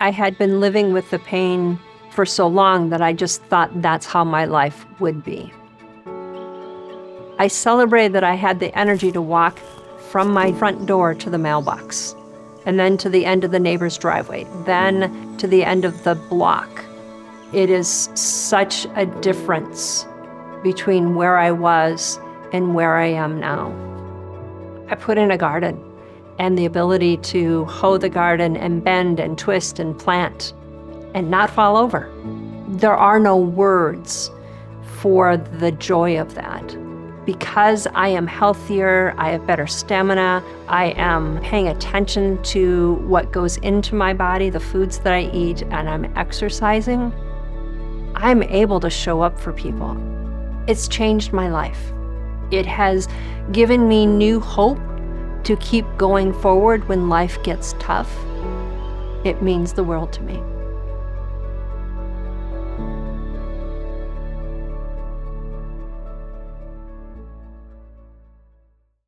I had been living with the pain for so long that I just thought that's how my life would be. I celebrated that I had the energy to walk from my front door to the mailbox, and then to the end of the neighbor's driveway, then to the end of the block. It is such a difference between where I was and where I am now. I put in a garden, and the ability to hoe the garden and bend and twist and plant and not fall over. There are no words for the joy of that. Because I am healthier, I have better stamina, I am paying attention to what goes into my body, the foods that I eat, and I'm exercising, I'm able to show up for people. It's changed my life. It has given me new hope to keep going forward when life gets tough. It means the world to me.